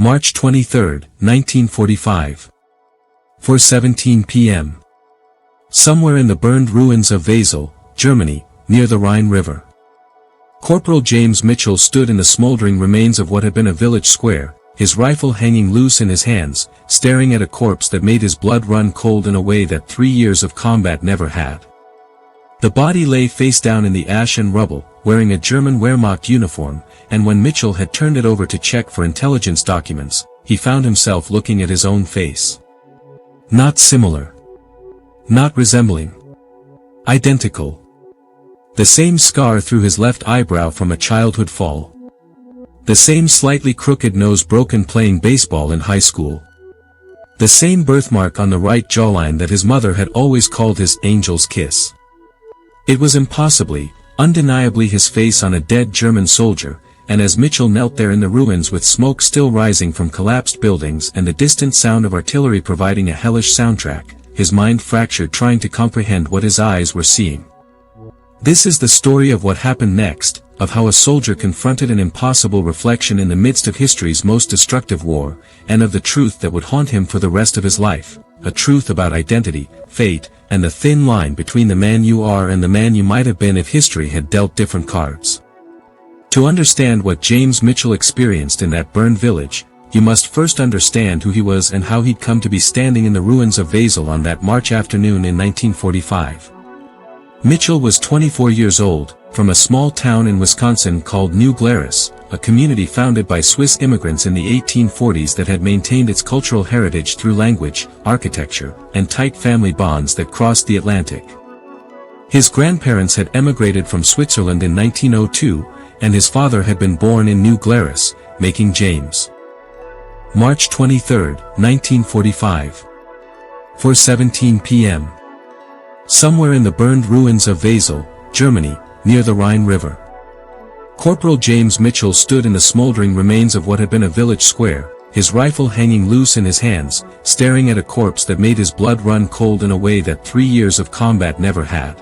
March 23, 1945. 4:17 p.m. Somewhere in the burned ruins of Wesel, Germany, near the Rhine River. Corporal James Mitchell stood in the smoldering remains of what had been a village square, his rifle hanging loose in his hands, staring at a corpse that made his blood run cold in a way that 3 years of combat never had. The body lay face down in the ash and rubble, wearing a German Wehrmacht uniform, and when Mitchell had turned it over to check for intelligence documents, he found himself looking at his own face. Not similar. Not resembling. Identical. The same scar through his left eyebrow from a childhood fall. The same slightly crooked nose broken playing baseball in high school. The same birthmark on the right jawline that his mother had always called his angel's kiss. It was impossibly, undeniably his face on a dead German soldier, and as Mitchell knelt there in the ruins with smoke still rising from collapsed buildings and the distant sound of artillery providing a hellish soundtrack, his mind fractured trying to comprehend what his eyes were seeing. This is the story of what happened next, of how a soldier confronted an impossible reflection in the midst of history's most destructive war, and of the truth that would haunt him for the rest of his life, a truth about identity, fate, and the thin line between the man you are and the man you might have been if history had dealt different cards. To understand what James Mitchell experienced in that burned village, you must first understand who he was and how he'd come to be standing in the ruins of Wesel on that March afternoon in 1945. Mitchell was 24 years old, from a small town in Wisconsin called New Glarus, a community founded by Swiss immigrants in the 1840s that had maintained its cultural heritage through language, architecture, and tight family bonds that crossed the Atlantic. His grandparents had emigrated from Switzerland in 1902, and his father had been born in New Glarus, making James. March 23, 1945. 4:17 p.m. Somewhere in the burned ruins of Wesel, Germany, near the Rhine River. Corporal James Mitchell stood in the smoldering remains of what had been a village square, his rifle hanging loose in his hands, staring at a corpse that made his blood run cold in a way that 3 years of combat never had.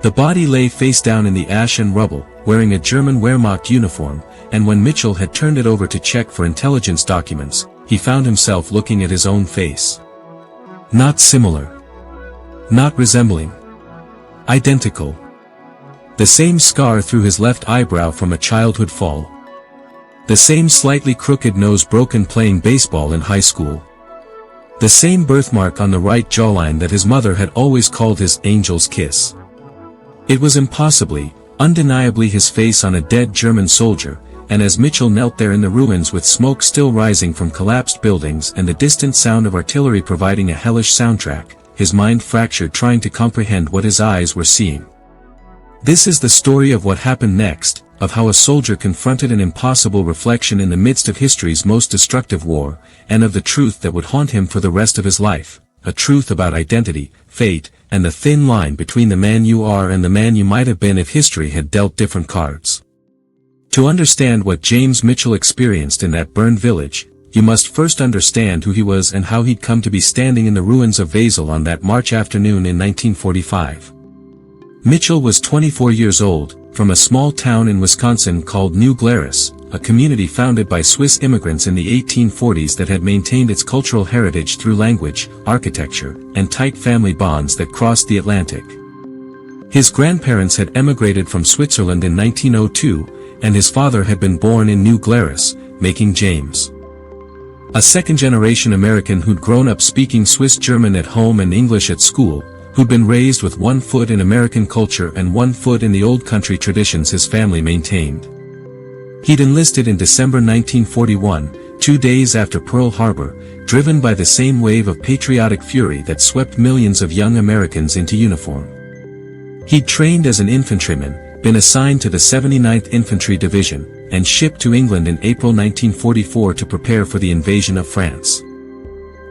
The body lay face down in the ash and rubble, wearing a German Wehrmacht uniform, and when Mitchell had turned it over to check for intelligence documents, he found himself looking at his own face. Not similar. Not resembling. Identical. The same scar through his left eyebrow from a childhood fall. The same slightly crooked nose broken playing baseball in high school. The same birthmark on the right jawline that his mother had always called his angel's kiss. It was impossibly, undeniably his face on a dead German soldier, and as Mitchell knelt there in the ruins with smoke still rising from collapsed buildings and the distant sound of artillery providing a hellish soundtrack, his mind fractured trying to comprehend what his eyes were seeing. This is the story of what happened next, of how a soldier confronted an impossible reflection in the midst of history's most destructive war, and of the truth that would haunt him for the rest of his life, a truth about identity, fate, and the thin line between the man you are and the man you might have been if history had dealt different cards. To understand what James Mitchell experienced in that burned village, you must first understand who he was and how he'd come to be standing in the ruins of Wesel on that March afternoon in 1945. Mitchell was 24 years old, from a small town in Wisconsin called New Glarus, a community founded by Swiss immigrants in the 1840s that had maintained its cultural heritage through language, architecture, and tight family bonds that crossed the Atlantic. His grandparents had emigrated from Switzerland in 1902, and his father had been born in New Glarus, making James a second-generation American who'd grown up speaking Swiss German at home and English at school, who'd been raised with one foot in American culture and one foot in the old country traditions his family maintained. He'd enlisted in December 1941, 2 days after Pearl Harbor, driven by the same wave of patriotic fury that swept millions of young Americans into uniform. He'd trained as an infantryman, been assigned to the 79th Infantry Division, and shipped to England in April 1944 to prepare for the invasion of France.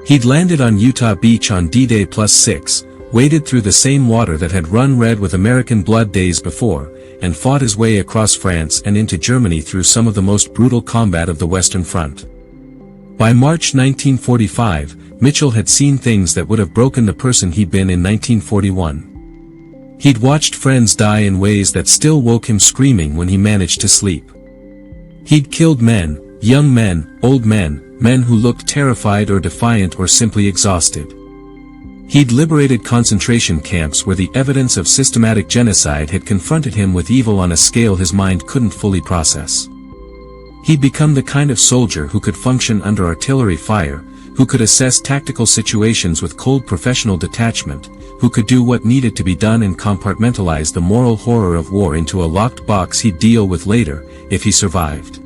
He'd landed on Utah Beach on D-Day +6, waded through the same water that had run red with American blood days before, and fought his way across France and into Germany through some of the most brutal combat of the Western Front. By March 1945, Mitchell had seen things that would have broken the person he'd been in 1941. He'd watched friends die in ways that still woke him screaming when he managed to sleep. He'd killed men, Young men, old men, men who looked terrified or defiant or simply exhausted. He'd liberated concentration camps where the evidence of systematic genocide had confronted him with evil on a scale his mind couldn't fully process. He'd become the kind of soldier who could function under artillery fire, who could assess tactical situations with cold professional detachment, who could do what needed to be done and compartmentalize the moral horror of war into a locked box he'd deal with later, if he survived.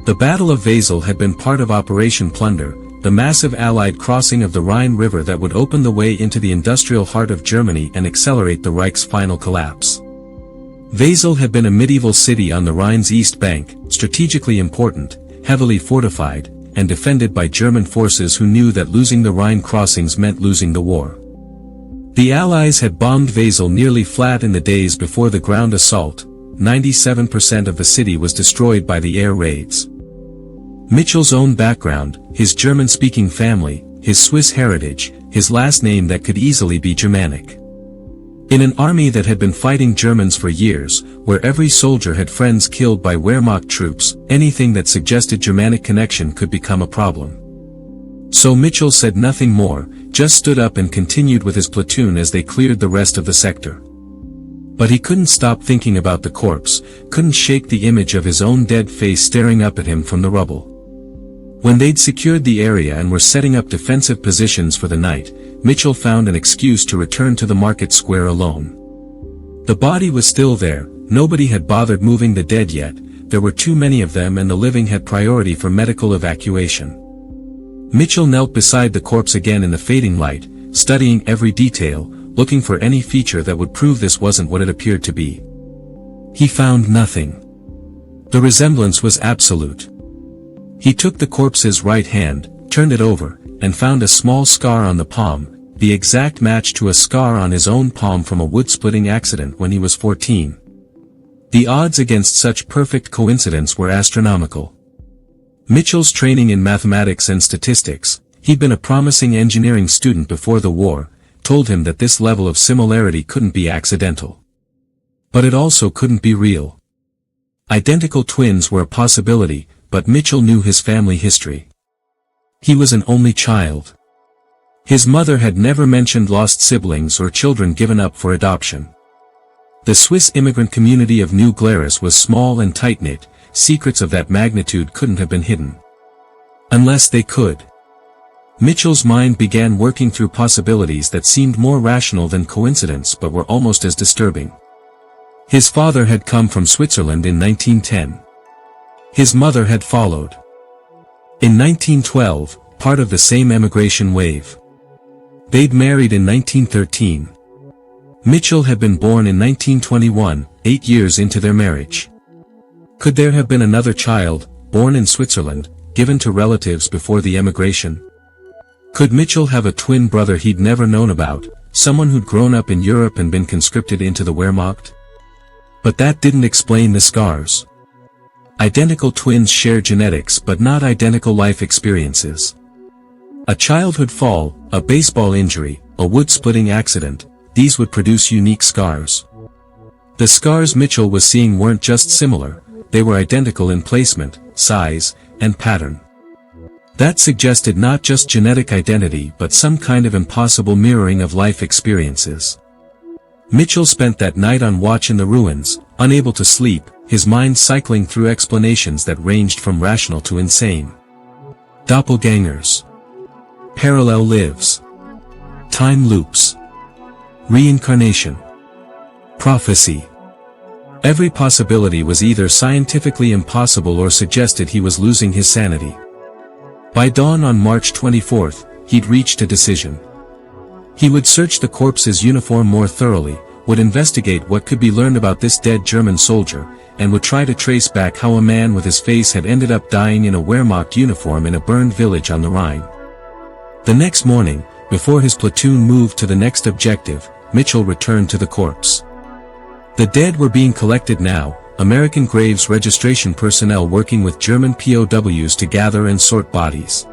The Battle of Wesel had been part of Operation Plunder, the massive Allied crossing of the Rhine River that would open the way into the industrial heart of Germany and accelerate the Reich's final collapse. Wesel had been a medieval city on the Rhine's east bank, strategically important, heavily fortified, and defended by German forces who knew that losing the Rhine crossings meant losing the war. The Allies had bombed Wesel nearly flat in the days before the ground assault. 97% of the city was destroyed by the air raids. Mitchell's own background, his German-speaking family, his Swiss heritage, his last name that could easily be Germanic. In an army that had been fighting Germans for years, where every soldier had friends killed by Wehrmacht troops, anything that suggested Germanic connection could become a problem. So Mitchell said nothing more, just stood up and continued with his platoon as they cleared the rest of the sector. But he couldn't stop thinking about the corpse, couldn't shake the image of his own dead face staring up at him from the rubble. When they'd secured the area and were setting up defensive positions for the night, Mitchell found an excuse to return to the market square alone. The body was still there, nobody had bothered moving the dead yet, there were too many of them and the living had priority for medical evacuation. Mitchell knelt beside the corpse again in the fading light, studying every detail, looking for any feature that would prove this wasn't what it appeared to be. He found nothing. The resemblance was absolute. He took the corpse's right hand, turned it over, and found a small scar on the palm, the exact match to a scar on his own palm from a wood-splitting accident when he was 14. The odds against such perfect coincidence were astronomical. Mitchell's training in mathematics and statistics, he'd been a promising engineering student before the war, told him that this level of similarity couldn't be accidental. But it also couldn't be real. Identical twins were a possibility, but Mitchell knew his family history. He was an only child. His mother had never mentioned lost siblings or children given up for adoption. The Swiss immigrant community of New Glarus was small and tight-knit, secrets of that magnitude couldn't have been hidden. Unless they could. Mitchell's mind began working through possibilities that seemed more rational than coincidence but were almost as disturbing. His father had come from Switzerland in 1910. His mother had followed. In 1912, part of the same emigration wave. They'd married in 1913. Mitchell had been born in 1921, 8 years into their marriage. Could there have been another child, born in Switzerland, given to relatives before the emigration? Could Mitchell have a twin brother he'd never known about, someone who'd grown up in Europe and been conscripted into the Wehrmacht? But that didn't explain the scars. Identical twins share genetics but not identical life experiences. A childhood fall, a baseball injury, a wood-splitting accident, these would produce unique scars. The scars Mitchell was seeing weren't just similar, they were identical in placement, size, and pattern. That suggested not just genetic identity but some kind of impossible mirroring of life experiences. Mitchell spent that night on watch in the ruins, unable to sleep, his mind cycling through explanations that ranged from rational to insane. Doppelgangers. Parallel lives. Time loops. Reincarnation. Prophecy. Every possibility was either scientifically impossible or suggested he was losing his sanity. By dawn on March 24th, he'd reached a decision. He would search the corpse's uniform more thoroughly, would investigate what could be learned about this dead German soldier, and would try to trace back how a man with his face had ended up dying in a Wehrmacht uniform in a burned village on the Rhine. The next morning, before his platoon moved to the next objective, Mitchell returned to the corpse. The dead were being collected now, American graves registration personnel working with German POWs to gather and sort bodies.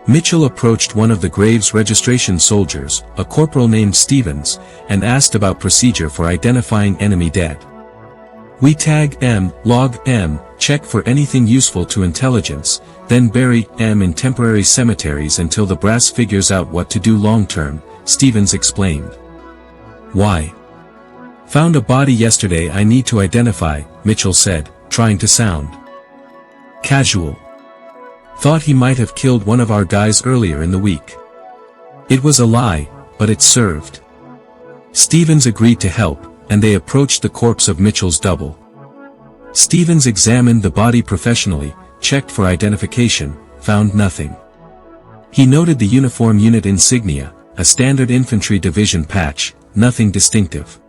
Mitchell approached one of the graves registration soldiers, a corporal named Stevens, and asked about procedure for identifying enemy dead. "We tag M, log M, check for anything useful to intelligence, then bury them in temporary cemeteries until the brass figures out what to do long-term, Stevens explained. Why? Found a body yesterday I need to identify, Mitchell said, trying to sound casual. Thought he might have killed one of our guys earlier in the week. It was a lie, but it served. Stevens agreed to help, and they approached the corpse of Mitchell's double. Stevens examined the body professionally, checked for identification, found nothing. He noted the uniform unit insignia, a standard infantry division patch, nothing distinctive.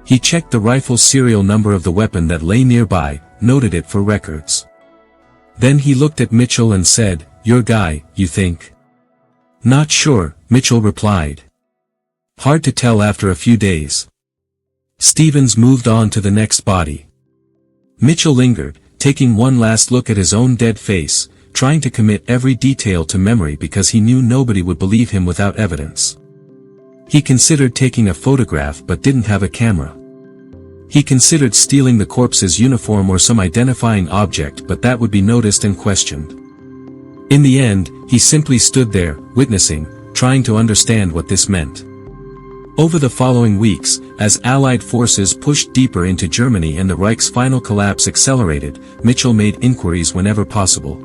He checked the rifle's serial number of the weapon that lay nearby, noted it for records. Then he looked at Mitchell and said, "Your guy, you think?" "Not sure," Mitchell replied. "Hard to tell after a few days." Stevens moved on to the next body. Mitchell lingered, taking one last look at his own dead face, trying to commit every detail to memory because he knew nobody would believe him without evidence. He considered taking a photograph but didn't have a camera. He considered stealing the corpse's uniform or some identifying object, but that would be noticed and questioned. In the end, he simply stood there, witnessing, trying to understand what this meant. Over the following weeks, as Allied forces pushed deeper into Germany and the Reich's final collapse accelerated, Mitchell made inquiries whenever possible.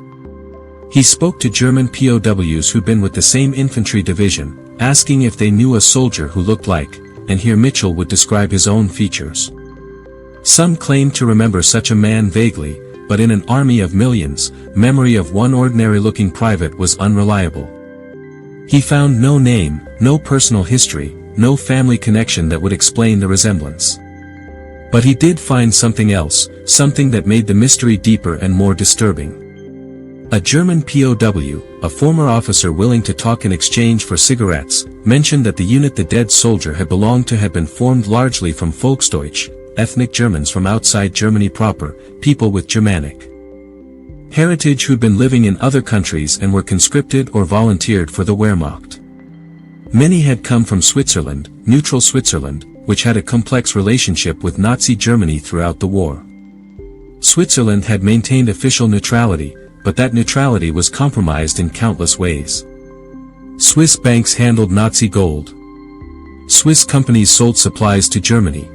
He spoke to German POWs who'd been with the same infantry division, asking if they knew a soldier who looked like, and here Mitchell would describe his own features. Some claimed to remember such a man vaguely, but in an army of millions, memory of one ordinary-looking private was unreliable. He found no name, no personal history, no family connection that would explain the resemblance. But he did find something else, something that made the mystery deeper and more disturbing. A German POW, a former officer willing to talk in exchange for cigarettes, mentioned that the unit the dead soldier had belonged to had been formed largely from Volksdeutsch, ethnic Germans from outside Germany proper, people with Germanic heritage who'd been living in other countries and were conscripted or volunteered for the Wehrmacht. Many had come from Switzerland, neutral Switzerland, which had a complex relationship with Nazi Germany throughout the war. Switzerland had maintained official neutrality, but that neutrality was compromised in countless ways. Swiss banks handled Nazi gold. Swiss companies sold supplies to Germany.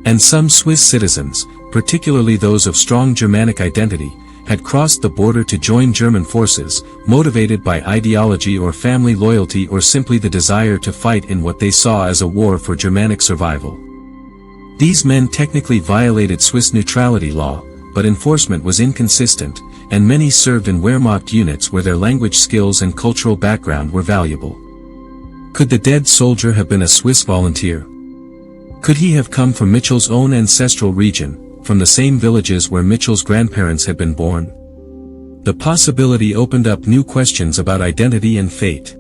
And some Swiss citizens, particularly those of strong Germanic identity, had crossed the border to join German forces, motivated by ideology or family loyalty or simply the desire to fight in what they saw as a war for Germanic survival. These men technically violated Swiss neutrality law, but enforcement was inconsistent, and many served in Wehrmacht units where their language skills and cultural background were valuable. Could the dead soldier have been a Swiss volunteer? Could he have come from Mitchell's own ancestral region, from the same villages where Mitchell's grandparents had been born? The possibility opened up new questions about identity and fate.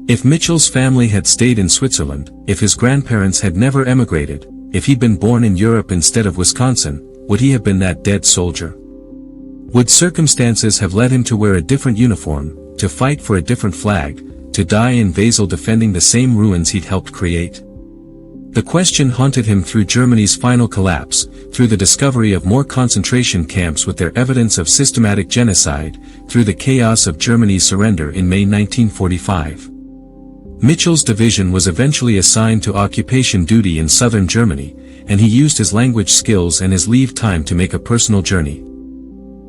If Mitchell's family had stayed in Switzerland, if his grandparents had never emigrated, if he'd been born in Europe instead of Wisconsin, would he have been that dead soldier? Would circumstances have led him to wear a different uniform, to fight for a different flag, to die in Basel defending the same ruins he'd helped create? The question haunted him through Germany's final collapse, through the discovery of more concentration camps with their evidence of systematic genocide, through the chaos of Germany's surrender in May 1945. Mitchell's division was eventually assigned to occupation duty in southern Germany, and he used his language skills and his leave time to make a personal journey.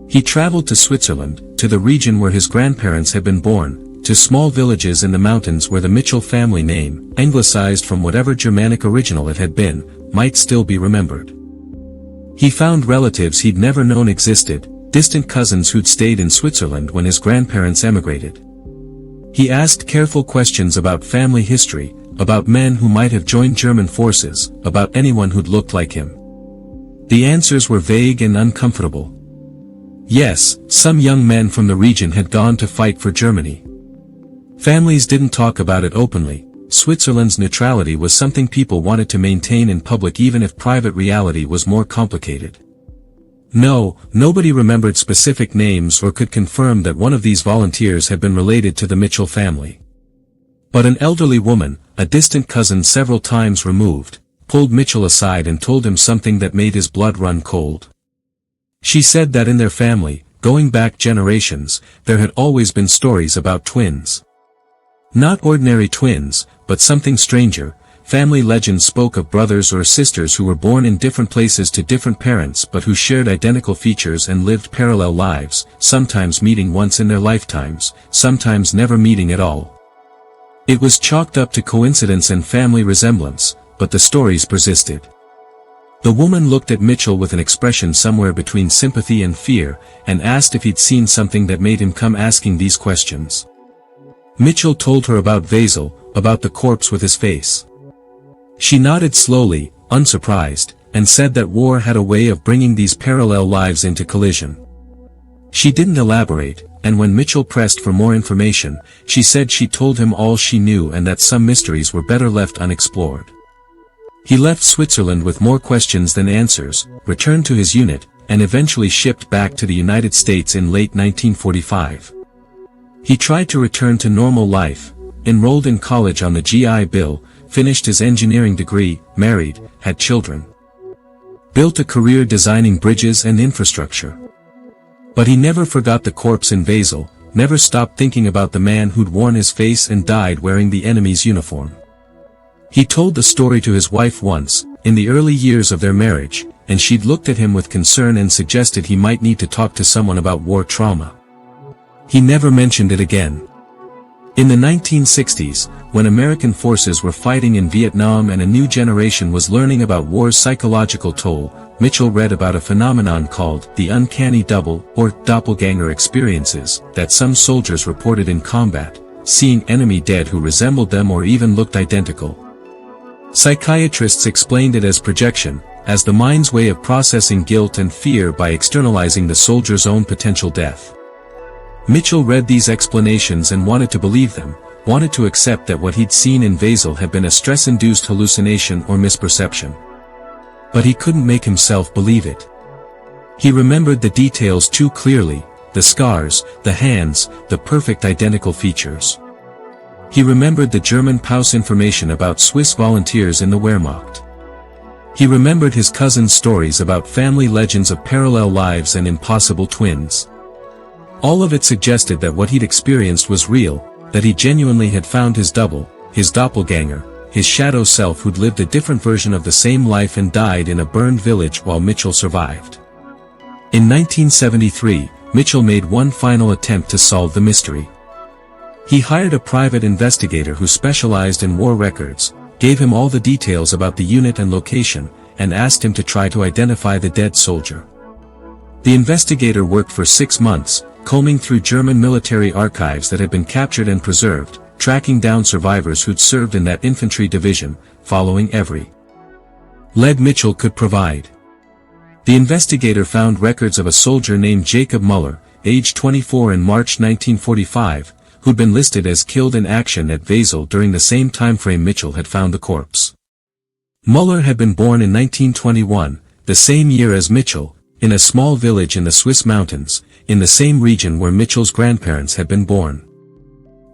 He traveled to Switzerland, to the region where his grandparents had been born, to small villages in the mountains where the Mitchell family name, anglicized from whatever Germanic original it had been, might still be remembered. He found relatives he'd never known existed, distant cousins who'd stayed in Switzerland when his grandparents emigrated. He asked careful questions about family history, about men who might have joined German forces, about anyone who'd looked like him. The answers were vague and uncomfortable. Yes, some young men from the region had gone to fight for Germany. Families didn't talk about it openly. Switzerland's neutrality was something people wanted to maintain in public even if private reality was more complicated. No, nobody remembered specific names or could confirm that one of these volunteers had been related to the Mitchell family. But an elderly woman, a distant cousin several times removed, pulled Mitchell aside and told him something that made his blood run cold. She said that in their family, going back generations, there had always been stories about twins. Not ordinary twins, but something stranger. Family legends spoke of brothers or sisters who were born in different places to different parents but who shared identical features and lived parallel lives, sometimes meeting once in their lifetimes, sometimes never meeting at all. It was chalked up to coincidence and family resemblance, but the stories persisted. The woman looked at Mitchell with an expression somewhere between sympathy and fear, and asked if he'd seen something that made him come asking these questions. Mitchell told her about Vasil, about the corpse with his face. She nodded slowly, unsurprised, and said that war had a way of bringing these parallel lives into collision. She didn't elaborate, and when Mitchell pressed for more information, she said she told him all she knew and that some mysteries were better left unexplored. He left Switzerland with more questions than answers, returned to his unit, and eventually shipped back to the United States in late 1945. He tried to return to normal life, enrolled in college on the GI Bill, finished his engineering degree, married, had children. Built a career designing bridges and infrastructure. But he never forgot the corpse in Vasil, never stopped thinking about the man who'd worn his face and died wearing the enemy's uniform. He told the story to his wife once, in the early years of their marriage, and she'd looked at him with concern and suggested he might need to talk to someone about war trauma. He never mentioned it again. In the 1960s, when American forces were fighting in Vietnam and a new generation was learning about war's psychological toll, Mitchell read about a phenomenon called the uncanny double or doppelganger experiences that some soldiers reported in combat, seeing enemy dead who resembled them or even looked identical. Psychiatrists explained it as projection, as the mind's way of processing guilt and fear by externalizing the soldier's own potential death. Mitchell read these explanations and wanted to believe them, wanted to accept that what he'd seen in Vasil had been a stress-induced hallucination or misperception. But he couldn't make himself believe it. He remembered the details too clearly, the scars, the hands, the perfect identical features. He remembered the German Paus information about Swiss volunteers in the Wehrmacht. He remembered his cousin's stories about family legends of parallel lives and impossible twins. All of it suggested that what he'd experienced was real, that he genuinely had found his double, his doppelganger, his shadow self who'd lived a different version of the same life and died in a burned village while Mitchell survived. In 1973, Mitchell made one final attempt to solve the mystery. He hired a private investigator who specialized in war records, gave him all the details about the unit and location, and asked him to try to identify the dead soldier. The investigator worked for 6 months, combing through German military archives that had been captured and preserved, tracking down survivors who'd served in that infantry division, following every lead Mitchell could provide. The investigator found records of a soldier named Jacob Muller, age 24 in March 1945, who'd been listed as killed in action at Vasil during the same timeframe Mitchell had found the corpse. Muller had been born in 1921, the same year as Mitchell, in a small village in the Swiss mountains, in the same region where Mitchell's grandparents had been born.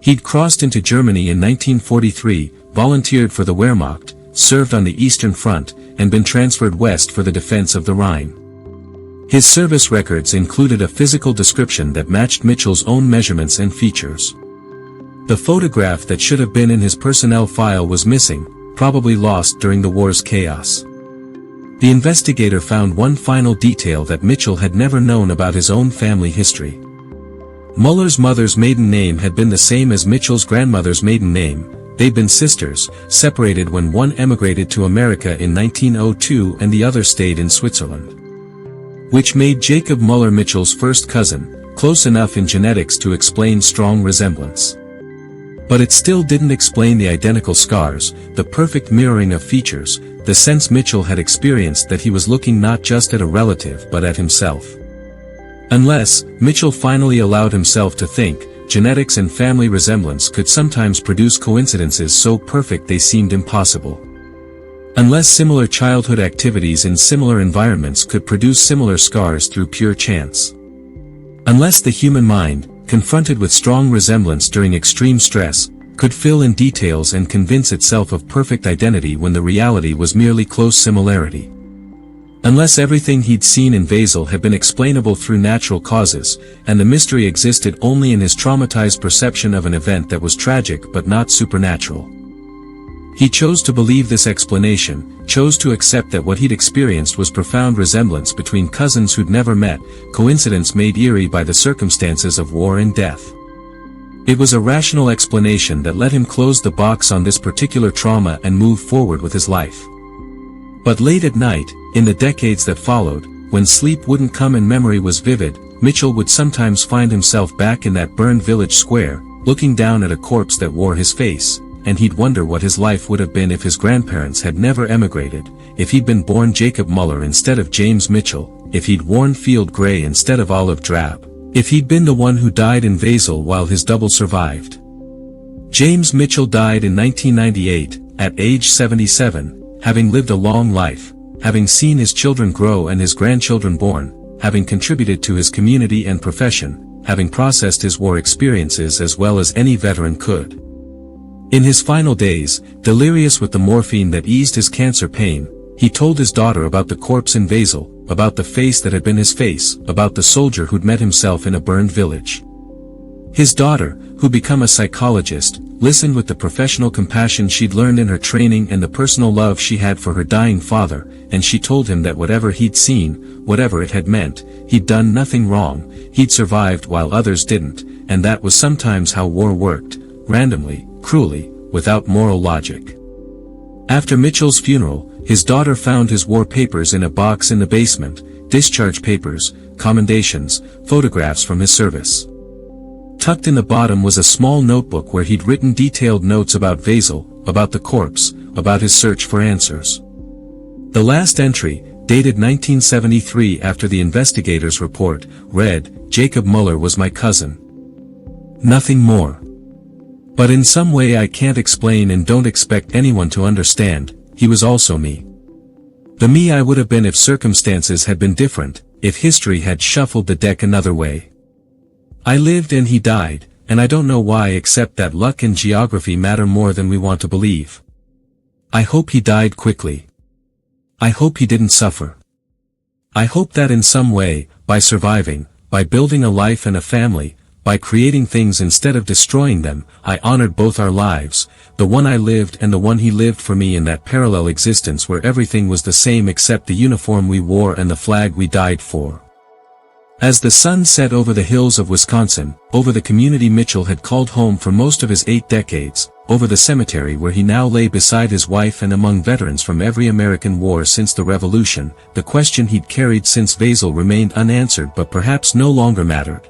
He'd crossed into Germany in 1943, volunteered for the Wehrmacht, served on the Eastern Front, and been transferred west for the defense of the Rhine. His service records included a physical description that matched Mitchell's own measurements and features. The photograph that should have been in his personnel file was missing, probably lost during the war's chaos. The investigator found one final detail that Mitchell had never known about his own family history. Muller's mother's maiden name had been the same as Mitchell's grandmother's maiden name. They'd been sisters, separated when one emigrated to America in 1902 and the other stayed in Switzerland. Which made Jacob Muller Mitchell's first cousin, close enough in genetics to explain strong resemblance. But it still didn't explain the identical scars, the perfect mirroring of features, the sense Mitchell had experienced that he was looking not just at a relative but at himself. Unless, Mitchell finally allowed himself to think, genetics and family resemblance could sometimes produce coincidences so perfect they seemed impossible. Unless similar childhood activities in similar environments could produce similar scars through pure chance. Unless the human mind, confronted with strong resemblance during extreme stress, could fill in details and convince itself of perfect identity when the reality was merely close similarity. Unless everything he'd seen in Basel had been explainable through natural causes, and the mystery existed only in his traumatized perception of an event that was tragic but not supernatural. He chose to believe this explanation, chose to accept that what he'd experienced was profound resemblance between cousins who'd never met, coincidence made eerie by the circumstances of war and death. It was a rational explanation that let him close the box on this particular trauma and move forward with his life. But late at night, in the decades that followed, when sleep wouldn't come and memory was vivid, Mitchell would sometimes find himself back in that burned village square, looking down at a corpse that wore his face, and he'd wonder what his life would have been if his grandparents had never emigrated, if he'd been born Jacob Muller instead of James Mitchell, if he'd worn field gray instead of olive drab, if he'd been the one who died in Basel while his double survived. James Mitchell died in 1998, at age 77, having lived a long life, having seen his children grow and his grandchildren born, having contributed to his community and profession, having processed his war experiences as well as any veteran could. In his final days, delirious with the morphine that eased his cancer pain, he told his daughter about the corpse in Basel, about the face that had been his face, about the soldier who'd met himself in a burned village. His daughter, who'd become a psychologist, listened with the professional compassion she'd learned in her training and the personal love she had for her dying father, and she told him that whatever he'd seen, whatever it had meant, he'd done nothing wrong, he'd survived while others didn't, and that was sometimes how war worked, randomly, cruelly, without moral logic. After Mitchell's funeral, his daughter found his war papers in a box in the basement, discharge papers, commendations, photographs from his service. Tucked in the bottom was a small notebook where he'd written detailed notes about Basel, about the corpse, about his search for answers. The last entry, dated 1973 after the investigators' report, read, "Jacob Muller was my cousin. Nothing more. But in some way I can't explain and don't expect anyone to understand, he was also me. The me I would have been if circumstances had been different, if history had shuffled the deck another way. I lived and he died, and I don't know why except that luck and geography matter more than we want to believe. I hope he died quickly. I hope he didn't suffer. I hope that in some way, by surviving, by building a life and a family, by creating things instead of destroying them, I honored both our lives, the one I lived and the one he lived for me in that parallel existence where everything was the same except the uniform we wore and the flag we died for." As the sun set over the hills of Wisconsin, over the community Mitchell had called home for most of his 8 decades, over the cemetery where he now lay beside his wife and among veterans from every American war since the Revolution, the question he'd carried since Basel remained unanswered but perhaps no longer mattered.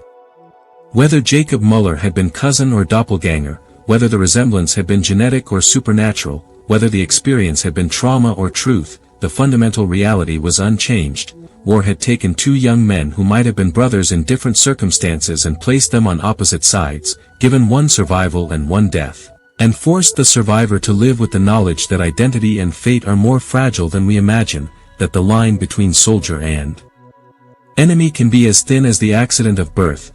Whether Jacob Muller had been cousin or doppelganger, whether the resemblance had been genetic or supernatural, whether the experience had been trauma or truth, the fundamental reality was unchanged. War had taken 2 young men who might have been brothers in different circumstances and placed them on opposite sides, given one survival and one death, and forced the survivor to live with the knowledge that identity and fate are more fragile than we imagine, that the line between soldier and enemy can be as thin as the accident of birth,